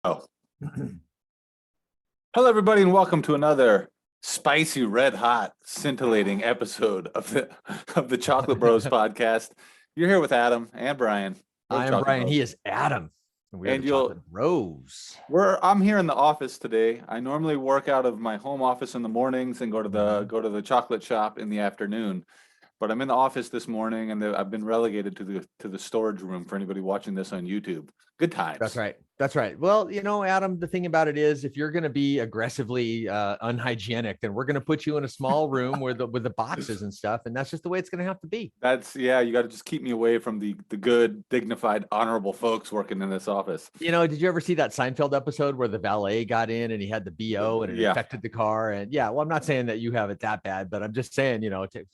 Oh. Hello, everybody, and welcome to another spicy, red hot, scintillating episode of the Chocolate Bros podcast. You're here with Adam and Brian. I am Brian. Bros. He is Adam. And we are the Chocolate Bros. I'm here in the office today. I normally work out of my home office in the mornings and go to the chocolate shop in the afternoon. But I'm in the office this morning, and I've been relegated to the storage room for anybody watching this on YouTube. Good times. That's right. That's right. Well, Adam, the thing about it is, if you're going to be aggressively unhygienic, then we're going to put you in a small room with the boxes and stuff, and that's just the way it's going to have to be. You got to just keep me away from the good, dignified, honorable folks working in this office. Did you ever see that Seinfeld episode where the valet got in and he had the BO and it affected the car? And well, I'm not saying that you have it that bad, but I'm just saying,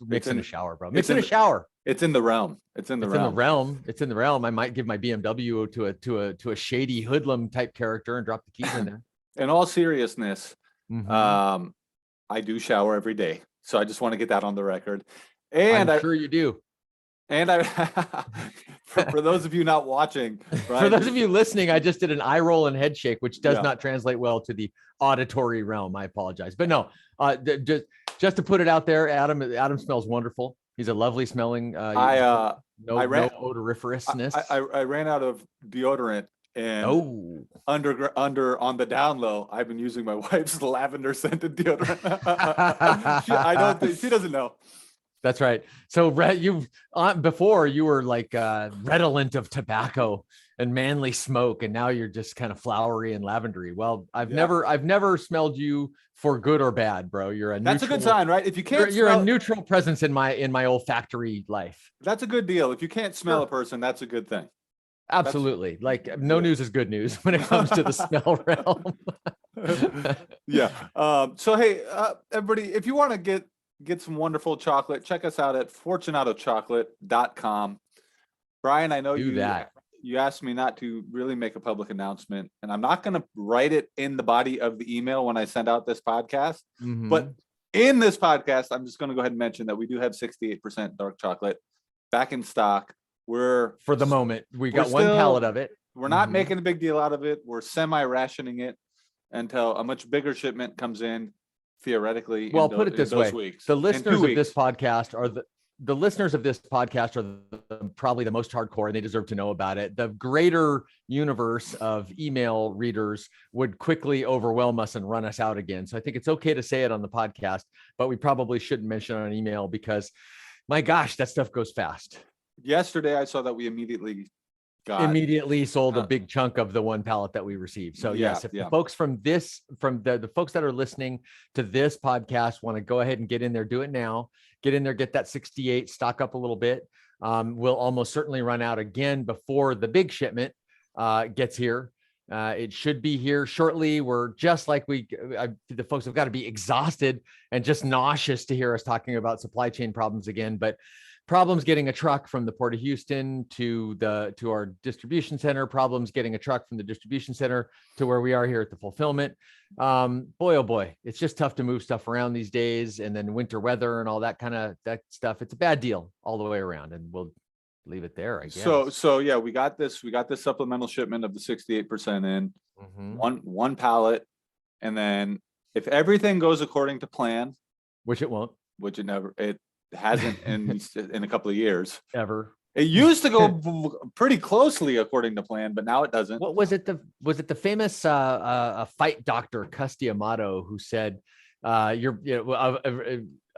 mix in a shower, bro. Mix in a shower. It's in the realm. It's in the realm. I might give my BMW to a shady hoodlum type character and drop the keys in there. In all seriousness, I do shower every day, so I just want to get that on the record. And I'm sure you do. And I, for those of you not watching, for those of you listening, I just did an eye roll and head shake, which does not translate well to the auditory realm. I apologize, but no, just to put it out there, Adam smells wonderful. He's a lovely smelling. No odoriferousness. I ran out of deodorant, and under on the down low, I've been using my wife's lavender scented deodorant. She doesn't know. That's right. So before you were like redolent of tobacco and manly smoke, and now you're just kind of flowery and lavendery. Well, I've never smelled you for good or bad, bro. That's a good sign, right? If you can't, you're a neutral presence in my olfactory life. That's a good deal. If you can't smell a person, that's a good thing. Absolutely. No news is good news when it comes to the smell realm. So hey, everybody, if you want to get some wonderful chocolate, check us out at fortunatochocolate.com. Brian, I know you asked me not to really make a public announcement, and I'm not going to write it in the body of the email when I send out this podcast. But in this podcast, I'm just going to go ahead and mention that we do have 68% dark chocolate back in stock. For the moment, we got one pallet of it. We're not making a big deal out of it. We're semi-rationing it until a much bigger shipment comes in, theoretically. Well, put it this way: the listeners of this podcast are probably the most hardcore, and they deserve to know about it. The greater universe of email readers would quickly overwhelm us and run us out again. So I think it's okay to say it on the podcast, but we probably shouldn't mention it on email because, my gosh, that stuff goes fast. Yesterday, I saw that we immediately sold a big chunk of the one pallet that we received. So yes, if the folks from the folks that are listening to this podcast want to go ahead and get in there, do it now. Get in there, get that 68, stock up a little bit. We'll almost certainly run out again before the big shipment gets here. It should be here shortly. We're just like the folks have got to be exhausted and just nauseous to hear us talking about supply chain problems again. But problems getting a truck from the Port of Houston to our distribution center, problems getting a truck from the distribution center to where we are here at the fulfillment. Boy, oh boy, it's just tough to move stuff around these days. And then winter weather and all that stuff. It's a bad deal all the way around, and we'll leave it there, I guess. So yeah, we got this supplemental shipment of the 68% in one pallet. And then if everything goes according to plan, which it won't, it hasn't in a couple of years ever. It used to go pretty closely according to plan, but now it doesn't. What was it? Was it the famous fight doctor Custy Amato who said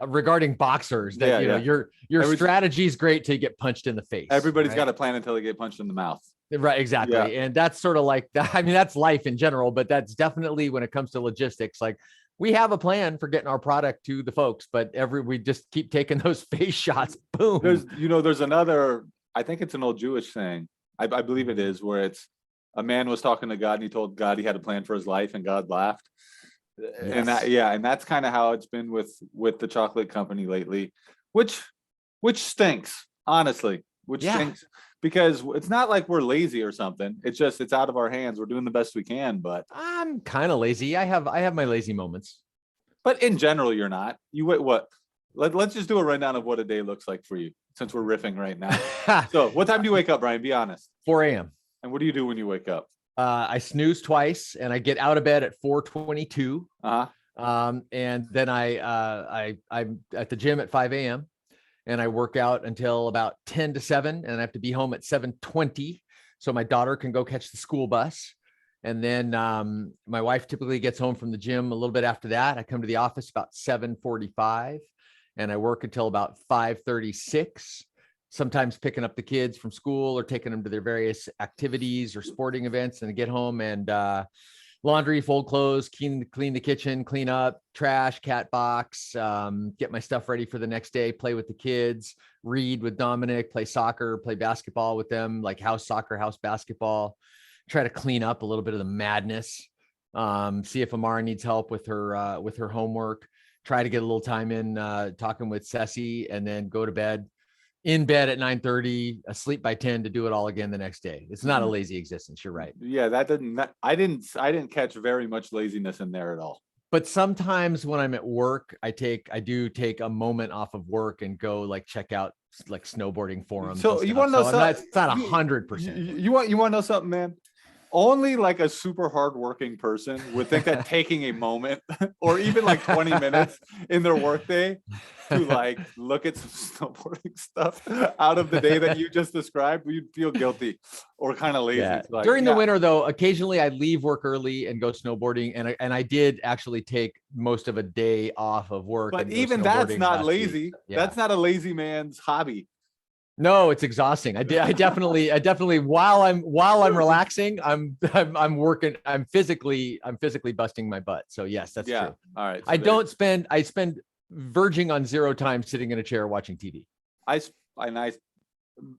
regarding boxers that your strategy is great till you get punched in the face. Everybody's got a plan until they get punched in the mouth. Right, exactly. Yeah. And that's sort of like that. I mean, that's life in general, but that's definitely when it comes to logistics, like, we have a plan for getting our product to the folks, but we just keep taking those face shots. Boom. There's another, I think it's an old Jewish saying. I believe it is, where it's a man was talking to God and he told God he had a plan for his life, and God laughed. Yes. And that's kind of how it's been with the chocolate company lately, which stinks, honestly, stinks. Because it's not like we're lazy or something. It's just, it's out of our hands. We're doing the best we can, but I'm kind of lazy. I have my lazy moments. But in general, you're not. Let's just do a rundown of what a day looks like for you, since we're riffing right now. So what time do you wake up, Brian? Be honest. 4 a.m. And what do you do when you wake up? I snooze twice and I get out of bed at 4:22. And then I'm at the gym at 5 a.m. and I work out until about 10 to 7, and I have to be home at 7:20 so my daughter can go catch the school bus. And then my wife typically gets home from the gym a little bit after that. I come to the office about 7:45 and I work until about 5:36, sometimes picking up the kids from school or taking them to their various activities or sporting events, and I get home and laundry, fold clothes, clean the kitchen, clean up, trash, cat box, get my stuff ready for the next day, play with the kids, read with Dominic, play soccer, play basketball with them, like house soccer, house basketball, try to clean up a little bit of the madness, see if Amara needs help with her homework, try to get a little time in talking with Ceci, and then go to bed. In bed at 9:30, asleep by 10 to do it all again the next day. It's not a lazy existence. You're right. Yeah, I didn't catch very much laziness in there at all. But sometimes when I'm at work, I do take a moment off of work and go like check out like snowboarding forums. So you want to know something? It's not 100%. You want to know something, man? Only like a super hardworking person would think that taking a moment or even like 20 minutes in their workday to like look at some snowboarding stuff out of the day that you just described, you'd feel guilty or kind of lazy. Yeah. Like, during the winter, though, occasionally I leave work early and go snowboarding, and I did actually take most of a day off of work. But even that's not lazy. Yeah. That's not a lazy man's hobby. No, it's exhausting. I definitely while I'm relaxing, I'm working, I'm physically busting my butt. So yes, that's true. All right. So I spend verging on 0 time sitting in a chair watching TV.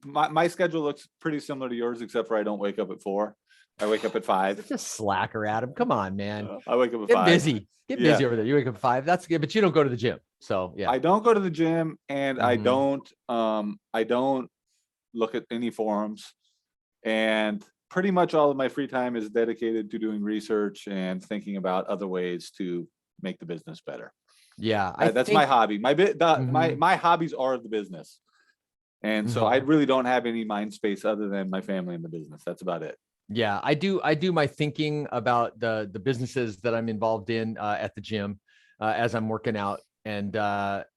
My schedule looks pretty similar to yours, except for I don't wake up at 4. I wake up at 5. Just slacker, Adam. Come on, man. I wake up at Get 5. busy. Get busy over there. You wake up at 5. That's good, but you don't go to the gym. So yeah. I don't go to the gym, and I don't look at any forums, and pretty much all of my free time is dedicated to doing research and thinking about other ways to make the business better. Yeah, that's my hobby. My hobbies are the business. And so I really don't have any mind space other than my family and the business. That's about it. Yeah, I do my thinking about the businesses that I'm involved in at the gym as I'm working out. And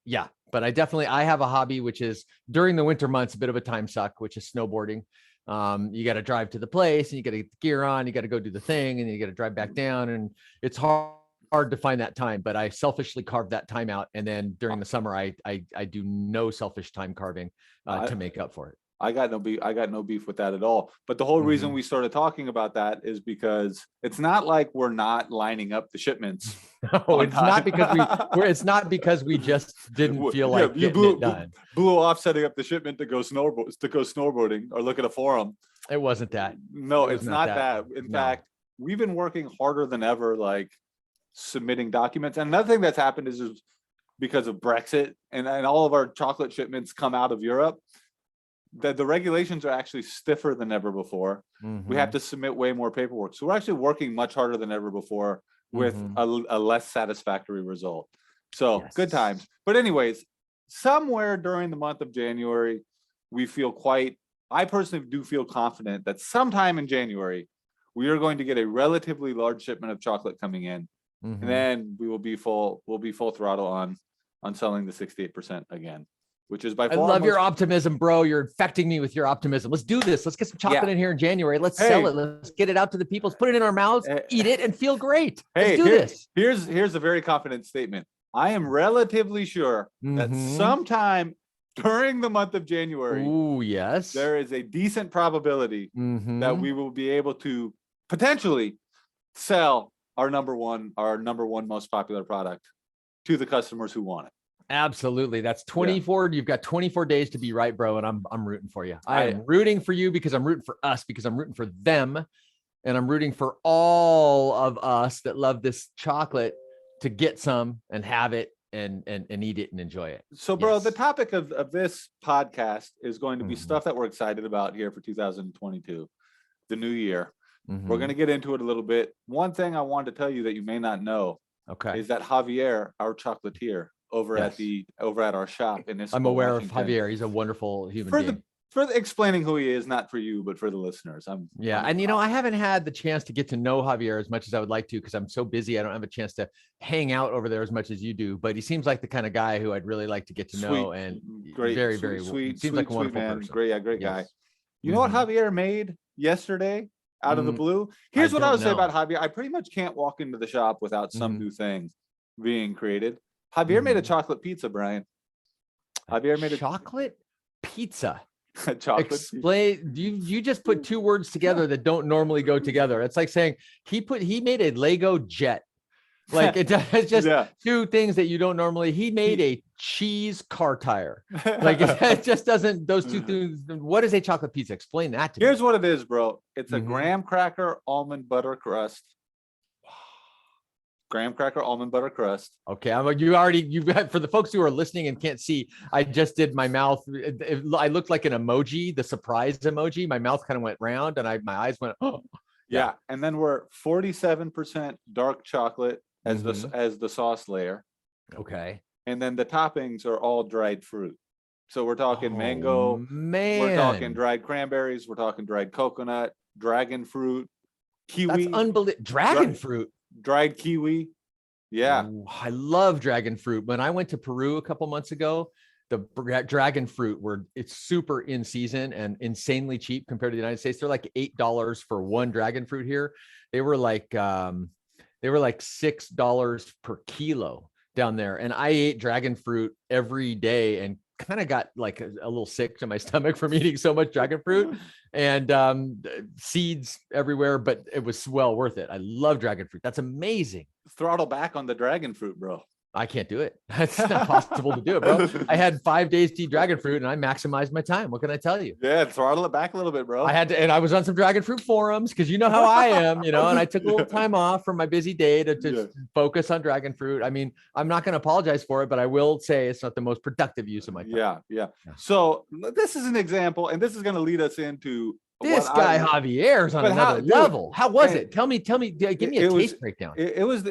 yeah, but I have a hobby, which is during the winter months, a bit of a time suck, which is snowboarding. You got to drive to the place and you got to get the gear on, you got to go do the thing, and you got to drive back down. And it's hard to find that time, but I selfishly carve that time out. And then during the summer, I do no selfish time carving to make up for it. I got no beef with that at all. But the whole reason we started talking about that is because it's not like we're not lining up the shipments. No, it's not because we just didn't feel like getting it done. Blew off setting up the shipment to go snowboarding or look at a forum. It wasn't that. No, it's not that. In fact, we've been working harder than ever, like submitting documents. And another thing that's happened is because of Brexit and all of our chocolate shipments come out of Europe, that the regulations are actually stiffer than ever before. We have to submit way more paperwork. So we're actually working much harder than ever before with a less satisfactory result. So good times. But anyways, somewhere during the month of January, I personally do feel confident that sometime in January, we are going to get a relatively large shipment of chocolate coming in. And then we'll be full throttle on selling the 68% again. Which is by far. I love your optimism, bro. You're infecting me with your optimism. Let's do this. Let's get some chocolate in here in January. Let's sell it. Let's get it out to the people. Let's put it in our mouths, eat it, and feel great. Let's do this. Here's a very confident statement. I am relatively sure that sometime during the month of January, there is a decent probability that we will be able to potentially sell our number one most popular product to the customers who want it. Absolutely. That's 24. You've got 24 days to be right, bro. And I'm rooting for you. I am rooting for you because I'm rooting for us, because I'm rooting for them. And I'm rooting for all of us that love this chocolate to get some and have it and eat it and enjoy it. So, bro, the topic of this podcast is going to be stuff that we're excited about here for 2022, the new year. We're going to get into it a little bit. One thing I wanted to tell you that you may not know is that Javier, our chocolatier, over at our shop in this. I'm aware of Javier. He's a wonderful human being. explaining who he is, not for you, but for the listeners. Yeah. And, I haven't had the chance to get to know Javier as much as I would like to, because I'm so busy. I don't have a chance to hang out over there as much as you do, but he seems like the kind of guy who I'd really like to get to know, and great, very, sweet, very sweet, seems like a wonderful man. person. Great guy. You know what Javier made yesterday out of the blue? Here's what I would say about Javier. I pretty much can't walk into the shop without some new thing being created. Javier made a chocolate pizza, Brian. Javier made a chocolate pizza. Explain. You just put two words together that don't normally go together. It's like saying he made a Lego jet. Like it's just two things that you don't normally. He made a cheese car tire. Like it just doesn't. Those two things. What is a chocolate pizza? Explain that to me. Here's what it is, bro. It's a graham cracker almond butter crust. Graham cracker almond butter crust. Okay, you for the folks who are listening and can't see, I just did my mouth. I looked like an emoji, the surprise emoji. My mouth kind of went round, and my eyes went. Oh, yeah. And then we're 47% dark chocolate as the sauce layer. Okay. And then the toppings are all dried fruit. So we're talking mango. Man, we're talking dried cranberries. We're talking dried coconut, dragon fruit, kiwi. That's unbelievable. Dragon fruit. Dried kiwi. Yeah. Ooh, I love dragon fruit. When I went to Peru a couple months ago, the dragon fruit it's super in season and insanely cheap compared to the United States. They're like $8 for one dragon fruit here. They were like $6 per kilo down there. And I ate dragon fruit every day and kind of got like a little sick to my stomach from eating so much dragon fruit and seeds everywhere, but it was well worth it. I love dragon fruit. That's amazing. Throttle back on the dragon fruit, bro. I can't do it. It's not possible to do it, bro. I had 5 days to eat dragon fruit and I maximized my time. What can I tell you? Yeah, throttle it back a little bit, bro. I had to, and I was on some dragon fruit forums because you know how I am, and I took a little time off from my busy day to focus on dragon fruit. I mean, I'm not going to apologize for it, but I will say it's not the most productive use of my time. Yeah. So this is an example, and this is going to lead us into this guy Javier's on another level. How was it? Tell me, give me a taste breakdown. It was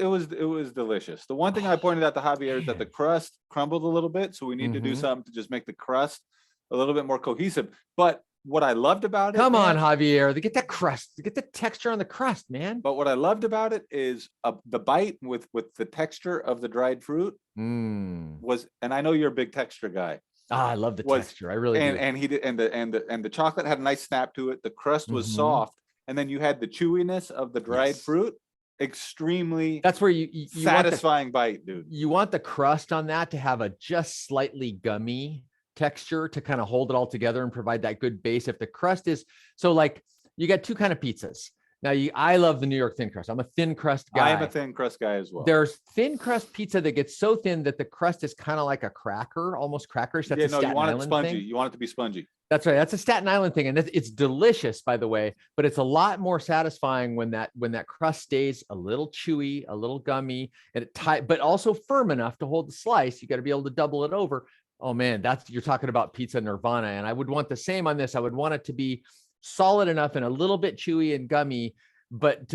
delicious. The one thing I pointed out to Javier is that the crust crumbled a little bit. So we need to do something to just make the crust a little bit more cohesive. But what I loved about it. Come on, Javier. Get that crust. Get the texture on the crust, man. But what I loved about it is the bite with the texture of the dried fruit was, and I know you're a big texture guy. I love the texture. I really do. And he did, and the chocolate had a nice snap to it. The crust was soft, and then you had the chewiness of the dried fruit. Extremely. That's where you satisfying bite, dude. You want the crust on that to have a just slightly gummy texture to kind of hold it all together and provide that good base. If the crust is so, like, you got two kind of pizzas. Now, I love the New York thin crust. I'm a thin crust guy. I am a thin crust guy as well. There's thin crust pizza that gets so thin that the crust is kind of like a cracker, almost crackerish. That's a Staten you want Island it spongy. thing. You want it to be spongy. That's right. That's a Staten Island thing, and it's delicious, by the way. But it's a lot more satisfying when that crust stays a little chewy, a little gummy, and but also firm enough to hold the slice. You got to be able to double it over. Oh man, you're talking about pizza nirvana, and I would want the same on this. I would want it to be solid enough and a little bit chewy and gummy, but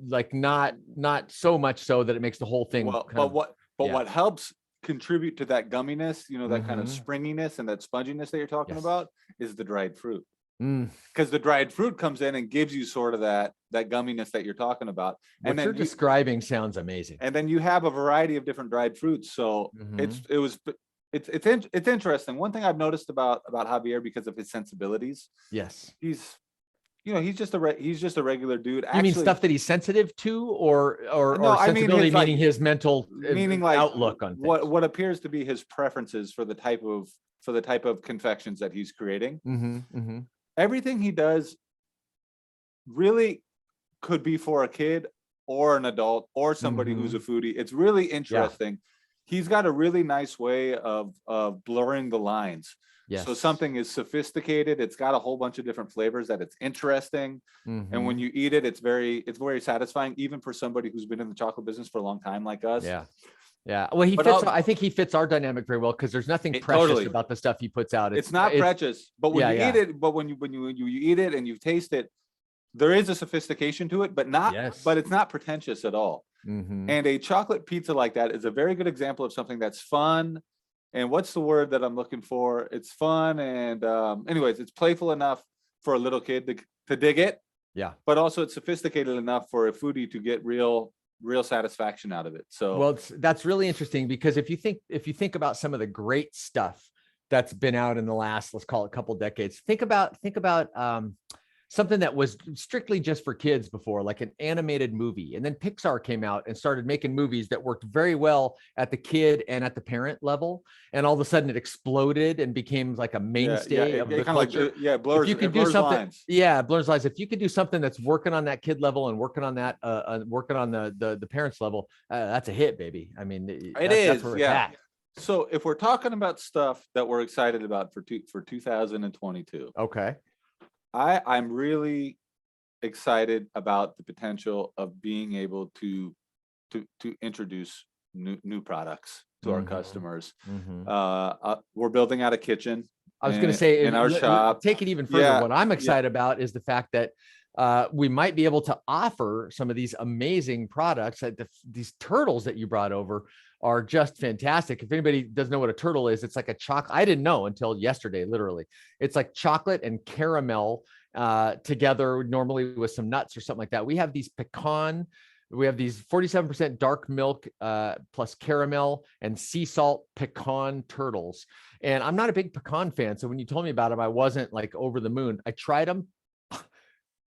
like not so much so that it makes the whole thing. What helps contribute to that gumminess, that kind of springiness and that sponginess that you're talking about is the dried fruit. Because the dried fruit comes in and gives you sort of that gumminess that you're talking about. What you're describing sounds amazing. And then you have a variety of different dried fruits. So it's interesting. One thing I've noticed about Javier, because of his sensibilities. Yes. He's just a regular dude. You mean stuff that he's sensitive to, or sensibility, meaning his mental, outlook on things. What appears to be his preferences for the type of confections that he's creating. Everything he does really could be for a kid or an adult or somebody who's a foodie. It's really interesting. Yeah. He's got a really nice way of blurring the lines. Yes. So something is sophisticated. It's got a whole bunch of different flavors that it's interesting. And when you eat it, it's very satisfying, even for somebody who's been in the chocolate business for a long time like us. Yeah. Yeah. Well, I think he fits our dynamic very well, because there's nothing precious about the stuff he puts out. It's not precious, but when you eat it, but when you eat it and you taste it, there is a sophistication to it, but it's not pretentious at all. And a chocolate pizza like that is a very good example of something that's fun, and what's the word that I'm looking for? It's fun and anyways, it's playful enough for a little kid to dig it. Yeah. But also it's sophisticated enough for a foodie to get real satisfaction out of it. So well, that's really interesting, because if you think about some of the great stuff that's been out in the last, let's call it, couple decades, think about something that was strictly just for kids before, like an animated movie. And then Pixar came out and started making movies that worked very well at the kid and at the parent level. And all of a sudden it exploded and became like a mainstay of the culture. Blurs, if you could do something, lines. Yeah, blurs lines. If you could do something that's working on that kid level and working on that, working on the parents level, that's a hit, baby. I mean, that's where it's at. So if we're talking about stuff that we're excited about for 2022. Okay. I'm really excited about the potential of being able to introduce new products to our customers. We're building out a kitchen. I was going to say, in our shop. Take it even further. What I'm excited about is the fact that we might be able to offer some of these amazing products. These turtles that you brought over are just fantastic. If anybody doesn't know what a turtle is, it's like a chocolate. I didn't know until yesterday, literally. It's like chocolate and caramel together, normally with some nuts or something like that. We have these 47% dark milk plus caramel and sea salt pecan turtles. And I'm not a big pecan fan. So when you told me about them, I wasn't like over the moon. I tried them.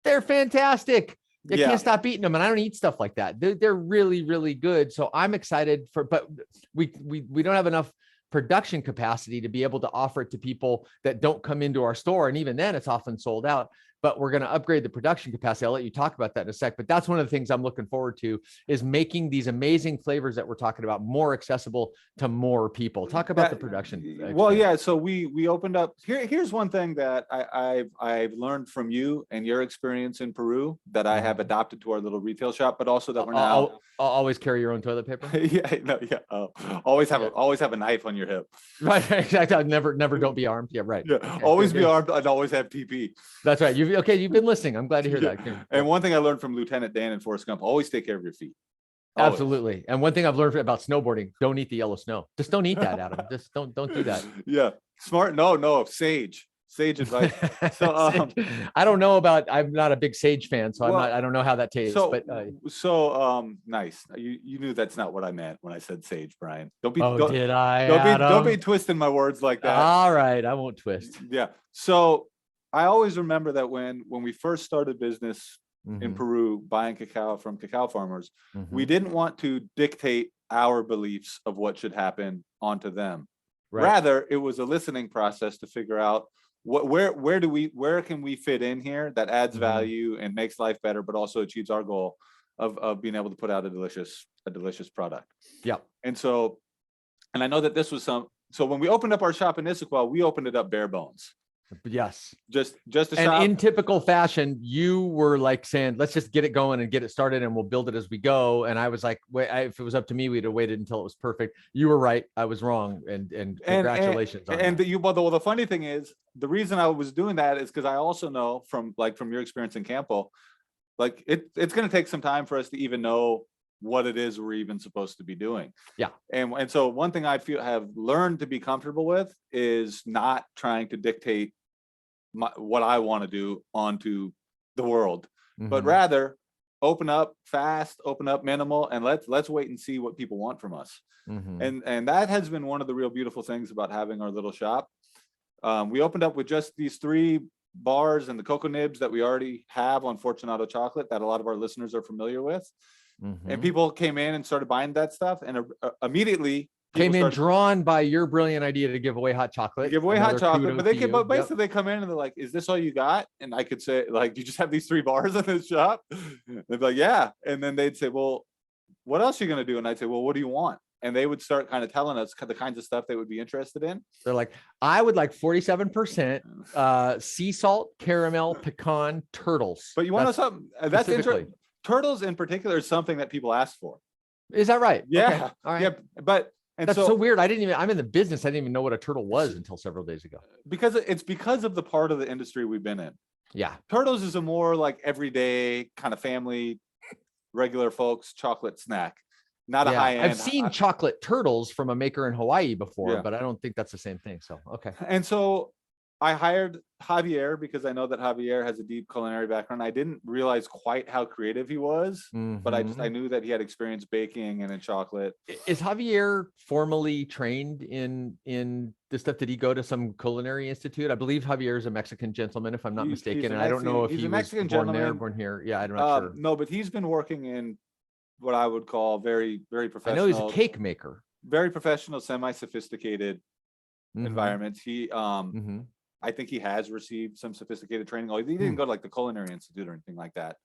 They're fantastic. I can't stop eating them, and I don't eat stuff like that. They're really, really good. So I'm excited but we don't have enough production capacity to be able to offer it to people that don't come into our store. And even then it's often sold out, but we're going to upgrade the production capacity. I'll let you talk about that in a sec, but that's one of the things I'm looking forward to, is making these amazing flavors that we're talking about more accessible to more people. Talk about the production. Well, yeah. So we opened up here's one thing that I've learned from you and your experience in Peru that I have adopted to our little retail shop, but also that we're now I'll always carry your own toilet paper. Always have a knife on your hip. Right. Exactly. Never don't be armed. Yeah. Right. Yeah. Always be armed and always have TP. That's right. You've been listening. I'm glad to hear that. And one thing I learned from Lieutenant Dan and Forrest Gump: always take care of your feet. Always. Absolutely. And one thing I've learned about snowboarding: don't eat the yellow snow. Just don't eat that, Adam. Just don't do that. Yeah. Smart. No. Sage advice. So I don't know about. I'm not a big sage fan, so I don't know how that tastes. Nice. You knew that's not what I meant when I said sage, Brian. Don't be twisting my words like that. All right, I won't twist. Yeah. So I always remember that when we first started business in Peru, buying cacao from cacao farmers, we didn't want to dictate our beliefs of what should happen onto them. Right. Rather, it was a listening process to figure out where can we fit in here that adds value and makes life better, but also achieves our goal of being able to put out a delicious product. Yeah. And I know that this was so when we opened up our shop in Issaquah, we opened it up bare bones. Yes. Just a shop. And in typical fashion, you were like saying, let's just get it going and get it started and we'll build it as we go. And I was like, if it was up to me, we'd have waited until it was perfect. You were right. I was wrong. And congratulations. On the funny thing is, the reason I was doing that is because I also know from your experience in Campo, like it's going to take some time for us to even know what it is we're even supposed to be doing. Yeah. And so one thing I have learned to be comfortable with is not trying to dictate what I want to do onto the world, but rather open up fast, open up minimal, and let's wait and see what people want from us. And that has been one of the real beautiful things about having our little shop. We opened up with just these 3 bars and the cocoa nibs that we already have on Fortunato chocolate that a lot of our listeners are familiar with. And people came in and started buying that stuff, and immediately drawn by your brilliant idea to give away hot chocolate. But they come in and they're like, "Is this all you got?" And I could say, like, "You just have these 3 bars in this shop?" They'd be like, "Yeah." And then they'd say, "Well, what else are you gonna do?" And I'd say, "Well, what do you want?" And they would start kind of telling us the kinds of stuff they would be interested in. They're like, "I would like 47% sea salt, caramel, pecan turtles." But you want to know something? That's interesting. Turtles in particular is something that people ask for. Is that right? Yeah. Okay. All right. Yeah. But that's so weird. I'm in the business. I didn't even know what a turtle was until several days ago. Because of the part of the industry we've been in. Yeah. Turtles is a more like everyday kind of family, regular folks chocolate snack. not a high end. I've seen chocolate turtles from a maker in Hawaii before, but I don't think that's the same thing. So, okay. And so I hired Javier because I know that Javier has a deep culinary background. I didn't realize quite how creative he was, but I knew that he had experience baking and in chocolate. Is Javier formally trained in this stuff? Did he go to some culinary institute? I believe Javier is a Mexican gentleman, if I'm not mistaken. And I don't know if he was born there, born here. Yeah, I'm not sure. No, but he's been working in what I would call very, very professional. I know he's a cake maker. Very professional, semi-sophisticated environments. He I think he has received some sophisticated training. He didn't go to like the Culinary Institute or anything like that,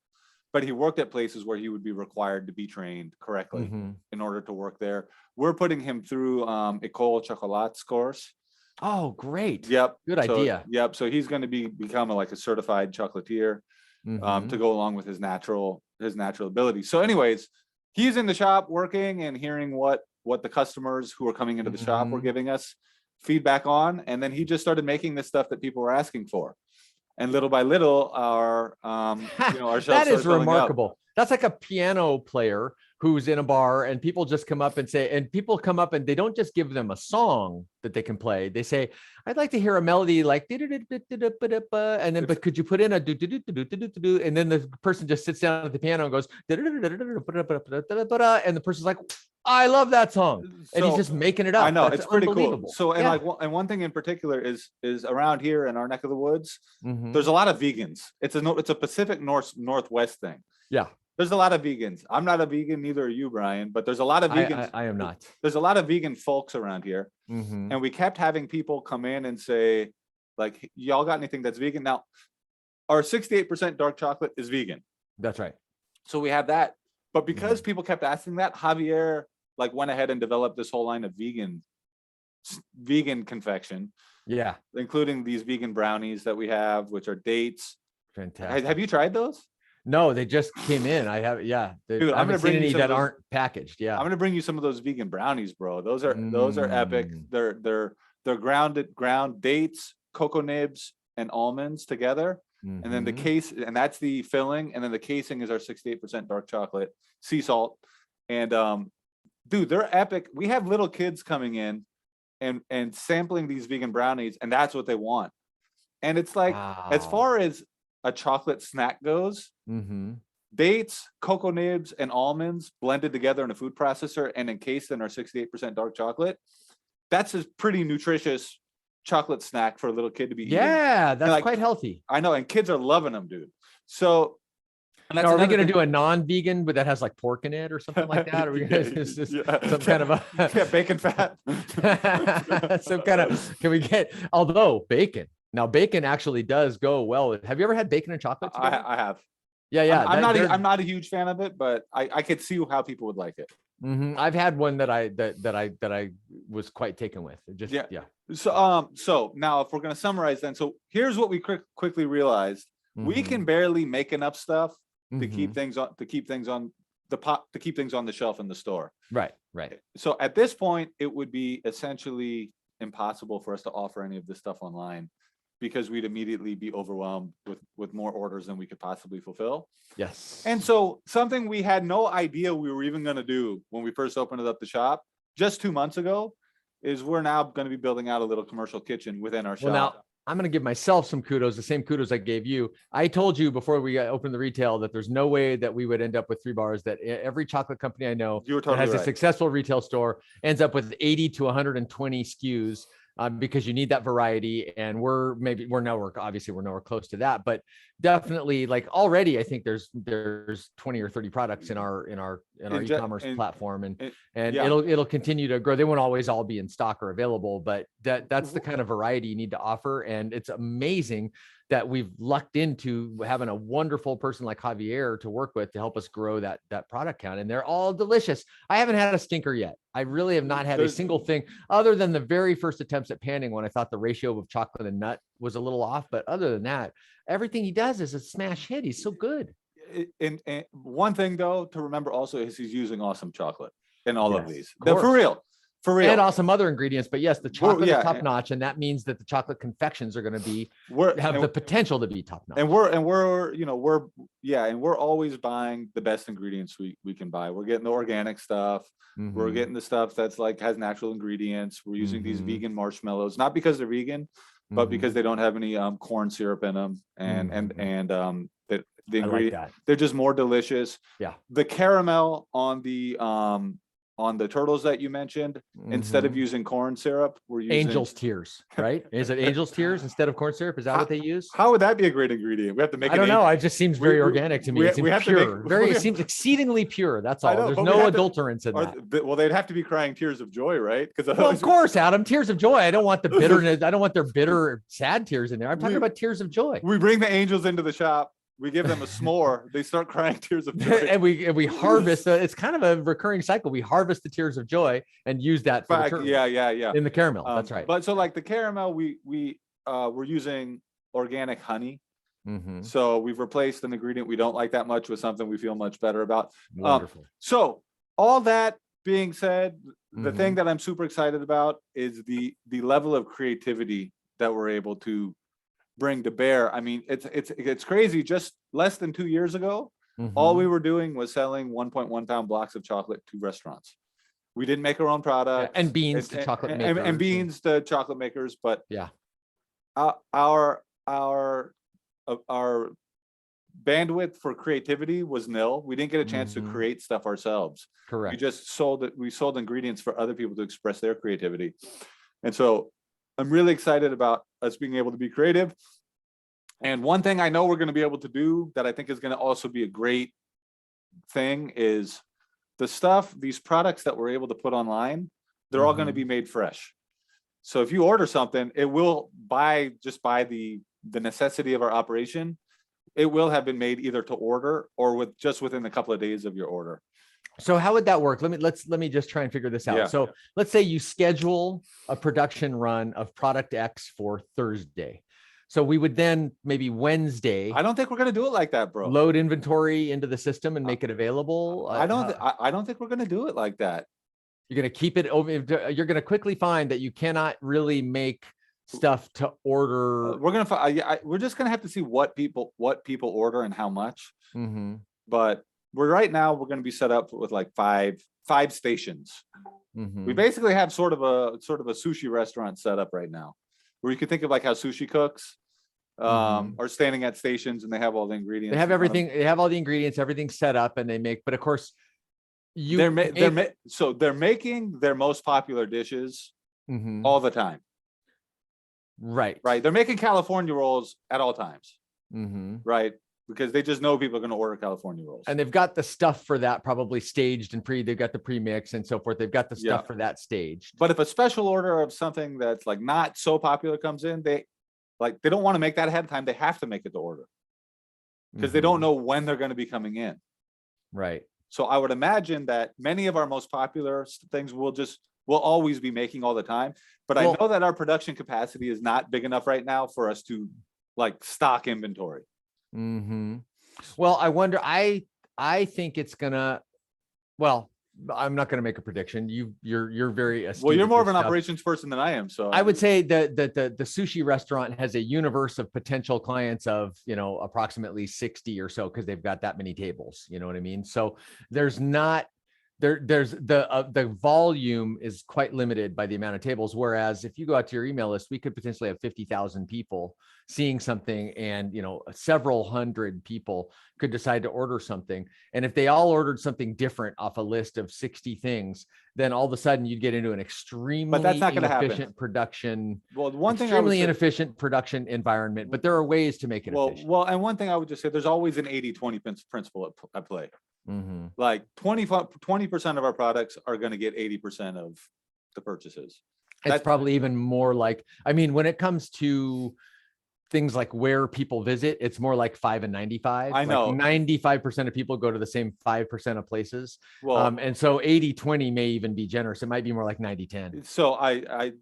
but he worked at places where he would be required to be trained correctly in order to work there. We're putting him through École Chocolat course. Oh, great. Yep. Good idea. Yep. So he's going to become like a certified chocolatier to go along with his natural ability. So anyways, he's in the shop working and hearing what the customers who are coming into the shop were giving us feedback on, and then he just started making this stuff that people were asking for, and little by little our our shelves that is remarkable. That's like a piano player who's in a bar and people just come up and say, and people come up and they don't just give them a song that they can play. They say, I'd like to hear a melody like, and then, but could you put in a do, and then the person just sits down at the piano and goes, and the person's like, I love that song. And he's just making it up. I know. That's it's pretty cool. So, and one thing in particular is around here in our neck of the woods, there's a lot of vegans. It's a Pacific Northwest thing. Yeah. There's a lot of vegans. I'm not a vegan, neither are you, Brian, but there's a lot of vegans. I am not. There's a lot of vegan folks around here. And we kept having people come in and say, like, y'all got anything that's vegan? Now, our 68% dark chocolate is vegan. That's right. So we have that. But because people kept asking that, Javier went ahead and developed this whole line of vegan confection. Yeah. Including these vegan brownies that we have, which are dates. Fantastic. Have you tried those? No, they just came in. I have, Dude, I haven't seen any that aren't packaged. Yeah. I'm gonna bring you some of those vegan brownies, bro. Those are epic. They're ground dates, cocoa nibs, and almonds together. And then the case, and that's the filling, and then the casing is our 68% dark chocolate, sea salt. And dude, they're epic. We have little kids coming in and sampling these vegan brownies, and that's what they want. And it's like, as far as a chocolate snack goes, dates, cocoa nibs, and almonds blended together in a food processor and encased in our 68% dark chocolate, that's a pretty nutritious chocolate snack for a little kid to be eating. Yeah, that's quite healthy. I know, and kids are loving them, dude. So now, are we going to do a non-vegan, but that has like pork in it or something like that? Are we going to some kind of a bacon fat? Some kind of, can we get, although bacon actually does go well. Have you ever had bacon and chocolate together? I have. Yeah. I'm not a huge fan of it, but I could see how people would like it. I've had one that I was quite taken with. So now if we're going to summarize then, so here's what we quickly realized. We can barely make enough stuff to keep things on the shelf in the store. Right. So at this point, it would be essentially impossible for us to offer any of this stuff online, because we'd immediately be overwhelmed with more orders than we could possibly fulfill. Yes. And so something we had no idea we were even going to do when we first opened up the shop just 2 months ago is we're now going to be building out a little commercial kitchen within our shop. Well, now I'm going to give myself some kudos, the same kudos I gave you. I told you before we opened the retail that there's no way that we would end up with 3 bars, that every chocolate company I know that has a successful retail store ends up with 80 to 120 SKUs. Because you need that variety, and we're nowhere close to that, but definitely already I think there's 20 or 30 products in our e-commerce platform, and it'll continue to grow. They won't always all be in stock or available, but that's the kind of variety you need to offer. And it's amazing that we've lucked into having a wonderful person like Javier to work with to help us grow that product count. And they're all delicious. I haven't had a stinker yet. I really have not had a single thing other than the very first attempts at panning, when I thought the ratio of chocolate and nut was a little off. But other than that, everything he does is a smash hit. He's so good. And one thing though to remember also is he's using awesome chocolate in all of these. For real. For real. And awesome other ingredients, but yes, the chocolate yeah, is top notch, and that means that the chocolate confections are going to be have and the potential to be top notch. and we're you know we're always buying the best ingredients we can buy. We're getting the organic stuff. We're Mhm. getting the stuff that's like has natural ingredients. We're using these Mhm. vegan marshmallows, not because they're vegan, but because Mhm. they don't have any corn syrup in them, and that the I like ingredient that. they're just more delicious. Yeah. The caramel on the turtles that you mentioned, instead of Mhm. using corn syrup, we're using Angel's tears, right? Is it angel's tears instead of corn syrup? Is that how, what they use? how would that be a great ingredient? We have to make I it don't know. It just seems very organic to me. It we seems have to make pure. Very, it seems exceedingly pure. That's I all. know, There's but we no have to- adulterants in that. well, they'd have to be crying tears of joy, right? Because Well, of course, Adam. Tears of joy. I don't want the bitterness. I don't want their bitter, sad tears in there. I'm talking about tears of joy. we bring the angels into the shop. We give them a s'more. They start crying tears of joy. and we harvest. It's kind of a recurring cycle. We harvest the tears of joy and use that for the turtles yeah. in the caramel. That's right. But so like the caramel, we're using organic honey. Mhm. So we've replaced an ingredient we don't like that much with something we feel much better about. Wonderful. So all that being said, the Mhm. thing that I'm super excited about is the level of creativity that we're able to bring to bear. I mean, it's crazy. Just less than 2 years ago, all Mhm. we were doing was selling 1.1 pound blocks of chocolate to restaurants. We didn't make our own Yeah, products. and beans to chocolate makers. And beans to chocolate makers, but Yeah. our bandwidth for creativity was nil. We didn't get a chance to Mhm. create stuff ourselves. We Correct. just sold it. We sold ingredients for other people to express their creativity. And so I'm really excited about us being able to be creative. And one thing I know we're going to be able to do that I think is going to also be a great thing is these products that we're able to put online, they're all going to Mhm. be made fresh. So if you order something, it will just by the necessity of our operation, it will have been made either to order or within a couple of days of your order. So how would that work? Let me just try and figure this out. Yeah. So let's say you schedule a production run of product X for Thursday. So we would then maybe Wednesday I don't think we're going to do it like that, bro. load inventory into the system and make it available. I don't think we're going to do it like that. You're going to keep it over. You're going to quickly find that you cannot really make stuff to order. We're just going to have to see what people order and how much. Mhm. But right now we're going to be set up with like five stations. Mhm. We basically have sort of a sushi restaurant set up right now, where you can think of like how sushi cooks are standing at stations and they have all the ingredients. They have everything. They have all the ingredients, everything set up, and they make. But of course, they're making their most popular dishes Mhm. all the time. Right. They're making California rolls at all times. Mhm. Right. Because they just know people are going to order California rolls. And they've got the stuff for that probably staged and they've got the pre-mix and so forth. They've got the stuff for that staged. But if a special order of something that's like not so popular comes in, they don't want to make that ahead of time. They have to make it to order because they don't know when they're going to be coming in. Right. So I would imagine that many of our most popular things we'll always be making all the time. But I know that our production capacity is not big enough right now for us to like stock inventory. Mm-hmm. Well, I wonder, I think it's gonna, well, I'm not gonna make a prediction. You're very astute. Well, you're more of an operations person than I am. So I would say that the sushi restaurant has a universe of potential clients of, approximately 60 or so, because they've got that many tables. You know what I mean? So there's the volume is quite limited by the amount of tables. Whereas if you go out to your email list, we could potentially have 50,000 people seeing something, and several hundred people could decide to order something. And if they all ordered something different off a list of 60 things, then all of a sudden you'd get into an extremely inefficient production. Well, one thing extremely inefficient production environment, but there are ways to make it efficient. Well, and one thing I would just say, there's always an 80-20 principle at play. Mm-hmm. Like 20% of our products are going to get 80% of the purchases. That's probably even more like, when it comes to things like where people visit, it's more like 5 and 95. I know 95% of people go to the same 5% of places. Well, and so 80-20 may even be generous. It might be more like 90-10. So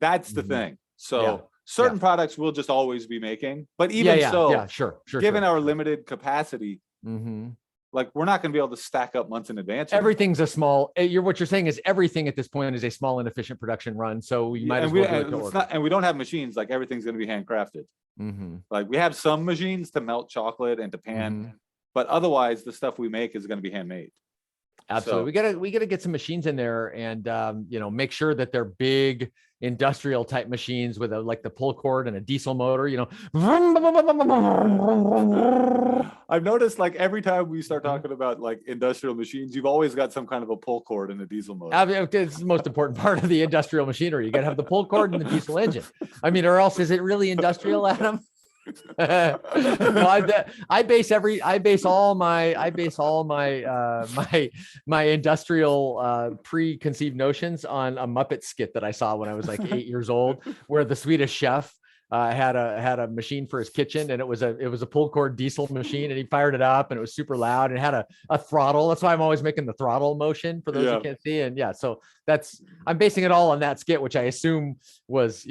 that's the thing. So certain products we'll just always be making, but even sure. given our limited capacity, like we're not going to be able to stack up months in advance. Everything's a small. What you're saying is everything at this point is a small and efficient production run. So you might as well do it to order. And we don't have machines. Like everything's going to be handcrafted. Like we have some machines to melt chocolate and to pan, but otherwise the stuff we make is going to be handmade. Absolutely. So, we gotta get some machines in there and, make sure that they're big industrial type machines with like the pull cord and a diesel motor, I've noticed like every time we start talking about like industrial machines, you've always got some kind of a pull cord and a diesel motor. I mean, it's the most important part of the industrial machinery. You got to have the pull cord and the diesel engine. I mean, or else is it really industrial, Adam? No, I base all my industrial preconceived notions on a Muppet skit that I saw when I was like 8 years old, where the Swedish chef had a machine for his kitchen, and it was a pull cord diesel machine, and he fired it up and it was super loud and it had a throttle. That's why I'm always making the throttle motion for those who can't see. And so I'm basing it all on that skit, which I assume was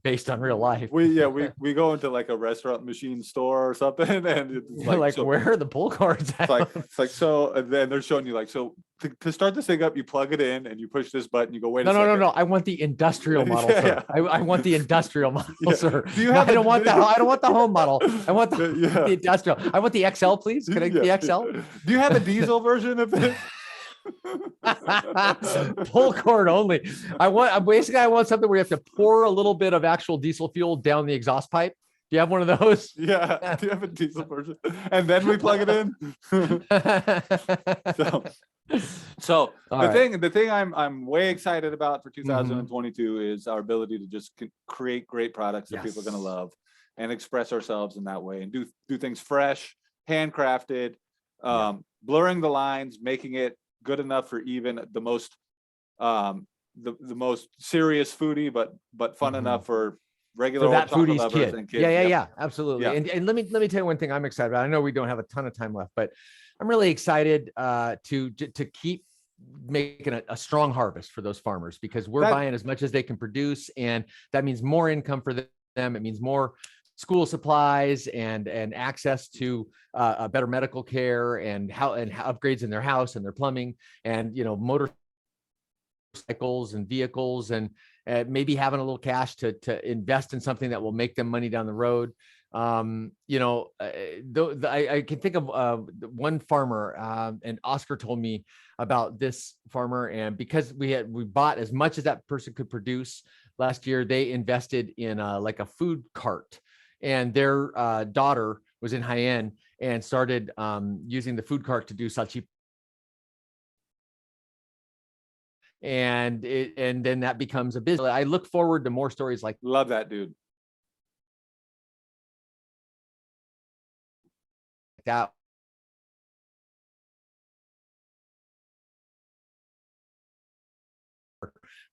based on real life. We go into like a restaurant machine store or something, and it's like so, where are the pull cords at? It's like so, and then they're showing you like, so to start this thing up, you plug it in and you push this button, you go, wait a second. No, I want the industrial model, sir. I want the industrial model, sir. I don't want the home model. I want the industrial. I want the XL, please. Can I get the XL? Do you have a diesel version of this? Pull cord only. I want something where you have to pour a little bit of actual diesel fuel down the exhaust pipe. Do you have one of those? Yeah. Do you have a diesel version? And then we plug it in. So the thing I'm way excited about for 2022 is our ability to just create great products that people are going to love and express ourselves in that way and do things fresh, handcrafted, blurring the lines, making it good enough for even the most the most serious foodie, but fun enough for regular for that foodie's kid. And kids. Yeah, absolutely. Yeah. And let me tell you one thing I'm excited about. I know we don't have a ton of time left, but I'm really excited to keep making a strong harvest for those farmers, because we're buying as much as they can produce, and that means more income for them. It means more school supplies and access to better medical care and upgrades in their house and their plumbing and motorcycles and vehicles, and maybe having a little cash to invest in something that will make them money down the road. I can think of one farmer, and Oscar told me about this farmer, and because we bought as much as that person could produce last year, they invested in like a food cart. And their daughter was in Haiyan and started using the food cart to do salchipapa. And then that becomes a business. I look forward to more stories like love that, dude. That.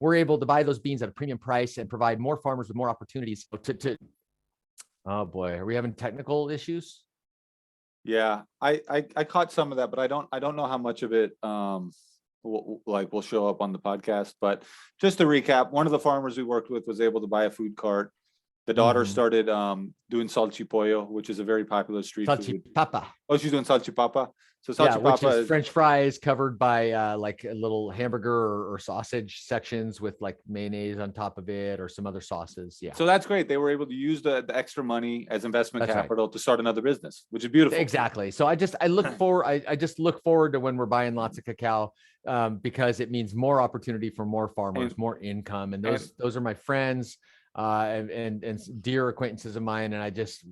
We're able to buy those beans at a premium price and provide more farmers with more opportunities to oh boy, are we having technical issues? Yeah, I caught some of that, but I don't know how much of it will show up on the podcast. But just to recap, one of the farmers we worked with was able to buy a food cart. The daughter started doing salchipollo, which is a very popular street food. Oh, she's doing salchipapa. So salchipapa which is French fries covered by like a little hamburger or sausage sections with like mayonnaise on top of it or some other sauces. Yeah. So that's great. They were able to use the extra money as investment capital to start another business, which is beautiful. Exactly. So I just look forward to when we're buying lots of cacao, because it means more opportunity for more farmers, more income, and those are my friends. And dear acquaintances of mine, and I just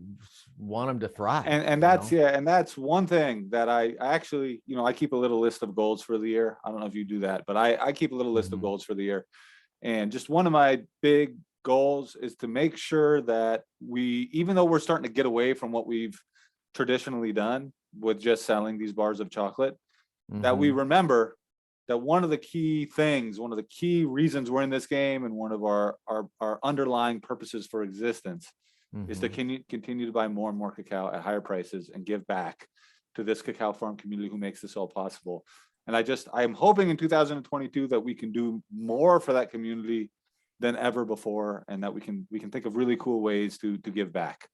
want them to thrive. And that's one thing that I actually, I keep a little list of goals for the year. I don't know if you do that, but I keep a little list of goals for the year. And just one of my big goals is to make sure that even though we're starting to get away from what we've traditionally done with just selling these bars of chocolate, that we remember that one of the key reasons we're in this game, and one of our underlying purposes for existence, is to continue to buy more and more cacao at higher prices and give back to this cacao farm community who makes this all possible. And I'm hoping in 2022 that we can do more for that community than ever before, and that we can think of really cool ways to give back.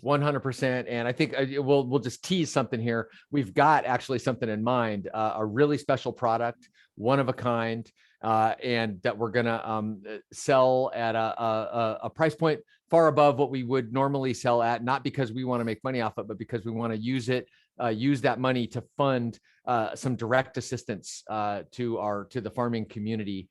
100%. And I think we'll just tease something here. We've got actually something in mind, a really special product, one of a kind, and that we're gonna sell at a price point far above what we would normally sell at, not because we want to make money off it, but because we want to use that money to fund some direct assistance to the farming community,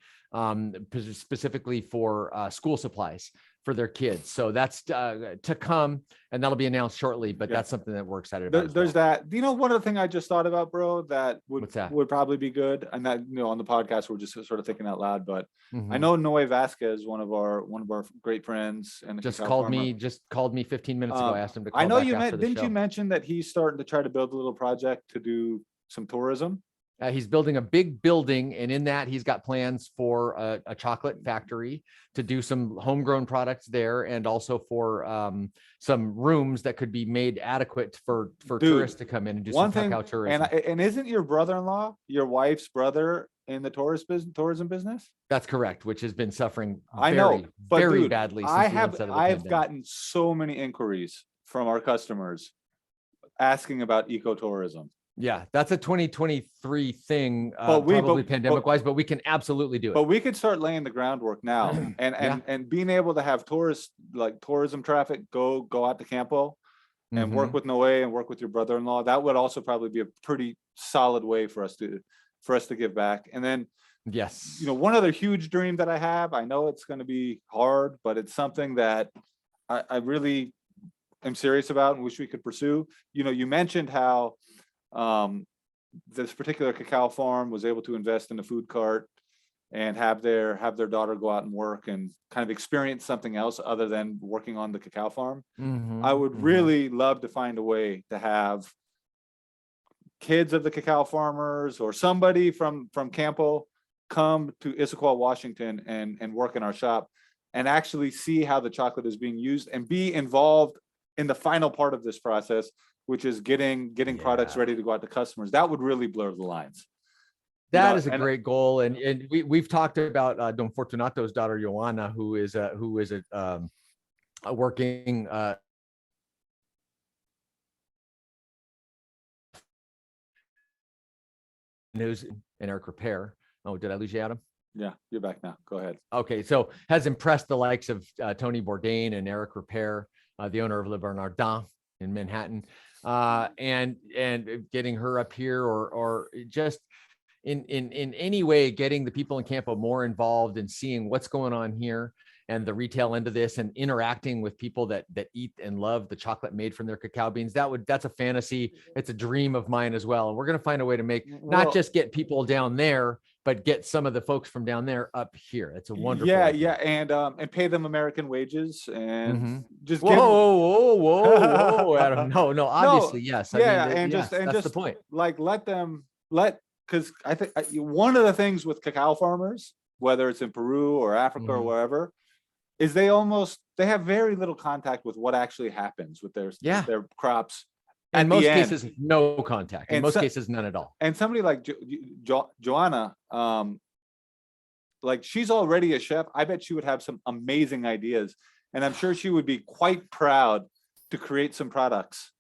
specifically for school supplies for their kids. So that's to come, and that'll be announced shortly, but that's something that we're excited about. There's that. You know, one other thing I just thought about, bro, that would probably be good, and that, you know, on the podcast we're just sort of thinking out loud, but I know Noe Vasquez, one of our great friends, and just called me 15 minutes ago. I asked him to call I know back didn't you mention that he's starting to try to build a little project to do some tourism? He's building a big building, and in that he's got plans for a chocolate factory to do some homegrown products there, and also for some rooms that could be made adequate for tourists to come in and do some cacao tourism. And isn't your brother-in-law your wife's brother in the tourism business? That's correct, which has been suffering very badly. I have gotten so many inquiries from our customers asking about ecotourism. Yeah, that's a 2023 thing, probably pandemic wise, but we can absolutely do it. But we could start laying the groundwork now, and being able to have tourism traffic go out to Campo and work with Noe and work with your brother-in-law. That would also probably be a pretty solid way for us to give back. And then, yes, you know, one other huge dream that I have, I know it's going to be hard, but it's something that I really am serious about and wish we could pursue. You know, you mentioned how this particular cacao farm was able to invest in a food cart and have their daughter go out and work and kind of experience something else other than working on the cacao farm. I would really love to find a way to have kids of the cacao farmers or somebody from Campo come to Issaquah, Washington and work in our shop and actually see how the chocolate is being used and be involved in the final part of this process, which is getting products ready to go out to customers. That would really blur the lines. That is a great goal, and we've talked about Don Fortunato's daughter Joanna, who is a working news and Eric Repair. Oh, did I lose you, Adam? Yeah, you're back now. Go ahead. Okay, so has impressed the likes of Tony Bourdain and Eric Repair, the owner of Le Bernardin in Manhattan. And getting her up here or just in any way, getting the people in Campo more involved and seeing what's going on here and the retail end of this and interacting with people that eat and love the chocolate made from their cacao beans. That's a fantasy. It's a dream of mine as well. And we're going to find a way to make, not just get people down there, but get some of the folks from down there up here. It's a wonderful idea. And pay them American wages and just whoa, Adam. No, obviously, yes. That's the point. Like because I think one of the things with cacao farmers, whether it's in Peru or Africa or wherever, is they have very little contact with what actually happens with their crops. In most cases, no contact. In most cases, none at all. And somebody like Joanna, like she's already a chef. I bet she would have some amazing ideas, and I'm sure she would be quite proud to create some products.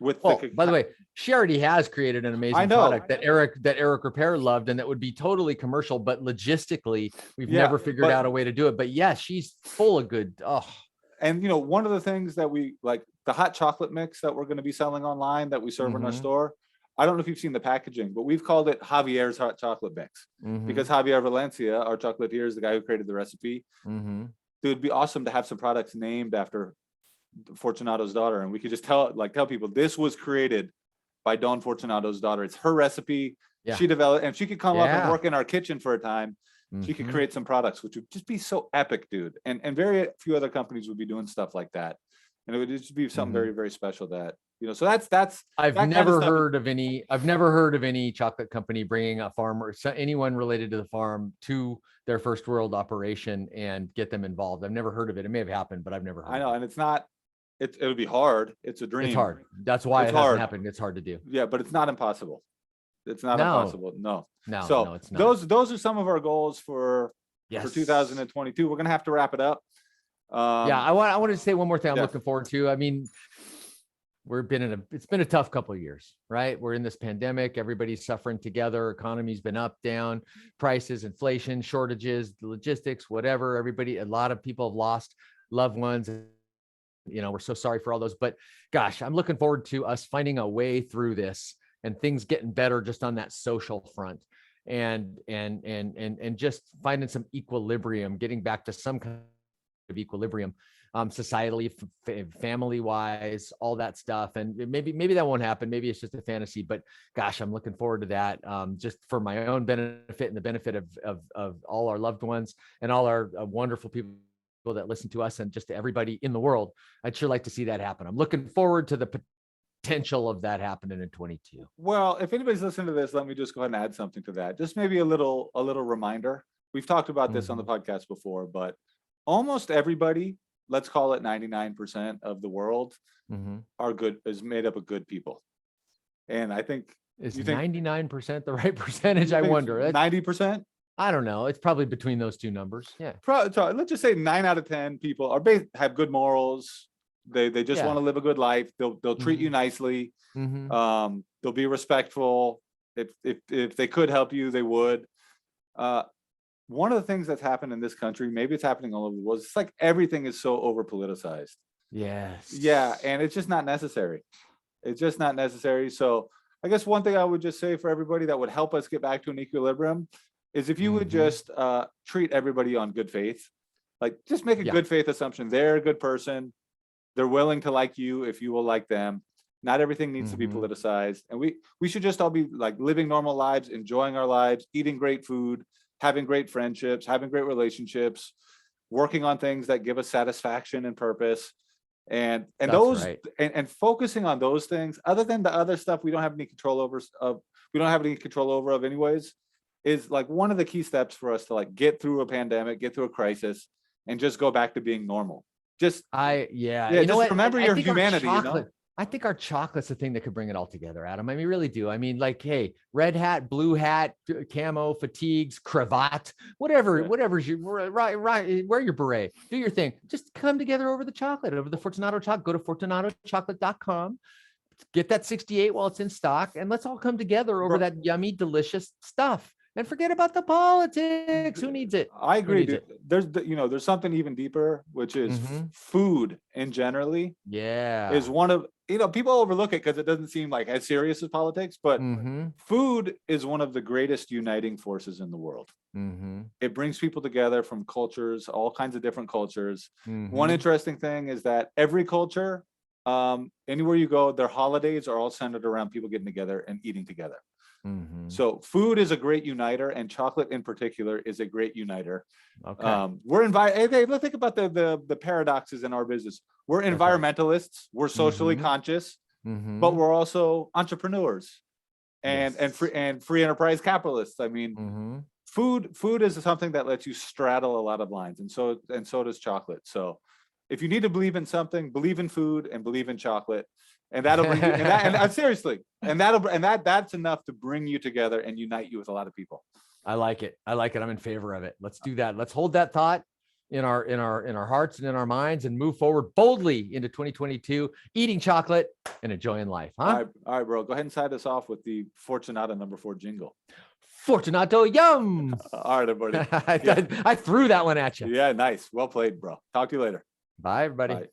By the way, she already has created an amazing product that Eric Repair loved, and that would be totally commercial, but logistically, we've never figured out a way to do it. But yes, she's full of good. And you know, one of the things that we like, the hot chocolate mix that we're going to be selling online that we serve in our store. I don't know if you've seen the packaging, but we've called it Javier's hot chocolate mix because Javier Valencia, our chocolatier, is the guy who created the recipe. It would be awesome to have some products named after Fortunato's daughter, and we could just tell people this was created by Don Fortunato's daughter. It's her recipe. She developed, and she could come up and work in our kitchen for a time. She could create some products, which would just be so epic, dude. And very few other companies would be doing stuff like that. And it would just be something very, very special that, you know, so that's, I've never heard of any chocolate company bringing a farmer, anyone related to the farm, to their first world operation and get them involved. I've never heard of it. It may have happened, but I've never heard. I know. And it's not, it would be hard. It's a dream. It's hard. That's why it hasn't happened. It's hard to do. Yeah, but it's not impossible. It's not impossible. No. No, so it's not. Those are some of our goals for Yes. 2022. We're gonna have to wrap it up. Yeah, I wanted to say one more thing I'm yeah. looking forward to. I mean, it's been a tough couple of years, right? We're in this pandemic, everybody's suffering together, economy's been up, down, prices, inflation, shortages, logistics, whatever. A lot of people have lost loved ones. You know, we're so sorry for all those, but gosh, I'm looking forward to us finding a way through this and things getting better just on that social front, and just finding some equilibrium, getting back to some kind of equilibrium, societally, family wise, all that stuff. And maybe that won't happen. Maybe it's just a fantasy, but gosh, I'm looking forward to that, just for my own benefit and the benefit of all our loved ones and all our wonderful people that listen to us, and just to everybody in the world. I'd sure like to see that happen. I'm looking forward to the potential of that happening in 22. Well, if anybody's listening to this, let me just go ahead and add something to that. Just maybe a little reminder. We've talked about this on the podcast before, but almost everybody, let's call it 99% of the world, is made up of good people. And I think is 99% the right percentage? I wonder. 90%. I don't know. It's probably between those two numbers. Yeah. Let's just say 9 out of 10 people have good morals. They just want to live a good life. They'll treat you nicely. They'll be respectful. If they could help you, they would. One of the things that's happened in this country, maybe it's happening all over the world, it's like everything is so over politicized. Yes. Yeah, and it's just not necessary. It's just not necessary. So I guess one thing I would just say for everybody that would help us get back to an equilibrium is if you would just treat everybody on good faith. Like, just make a good faith assumption. They're a good person. They're willing to like you if you will like them. Not everything needs to be politicized. And we should just all be like living normal lives, enjoying our lives, eating great food, having great friendships, having great relationships, working on things that give us satisfaction and purpose. And those right. and focusing on those things, other than the other stuff we don't have any control over anyways, is like one of the key steps for us to like get through a pandemic, get through a crisis, and just go back to being normal. You know what? Remember your humanity. I think our chocolate's the thing that could bring it all together, Adam. I mean, really do. I mean, like, hey, red hat, blue hat, camo, fatigues, cravat, whatever's your right. Wear your beret, do your thing. Just come together over the chocolate, over the Fortunato chocolate. Go to fortunatochocolate.com, get that 68 while it's in stock, and let's all come together over that yummy, delicious stuff. And forget about the politics. Who needs it? I agree, dude. There's something even deeper, which is food in generally. Yeah. Is one of, people overlook it because it doesn't seem like as serious as politics, but food is one of the greatest uniting forces in the world. It brings people together from cultures, all kinds of different cultures. One interesting thing is that every culture, anywhere you go, their holidays are all centered around people getting together and eating together. So food is a great uniter, and chocolate in particular is a great uniter. Okay. Let's think about the paradoxes in our business. We're environmentalists, we're socially conscious, but we're also entrepreneurs and free enterprise capitalists. I mean, food is something that lets you straddle a lot of lines, and so does chocolate. So if you need to believe in something, believe in food and believe in chocolate. And that'll bring you, seriously, that's enough to bring you together and unite you with a lot of people. I like it. I'm in favor of it. Let's do that. Let's hold that thought in our hearts and in our minds, and move forward boldly into 2022, eating chocolate and enjoying life. Huh? All right, bro. Go ahead and sign us off with the Fortunato #4 jingle. Fortunato yum. All right, everybody. I threw that one at you. Yeah, nice. Well played, bro. Talk to you later. Bye, everybody. Bye.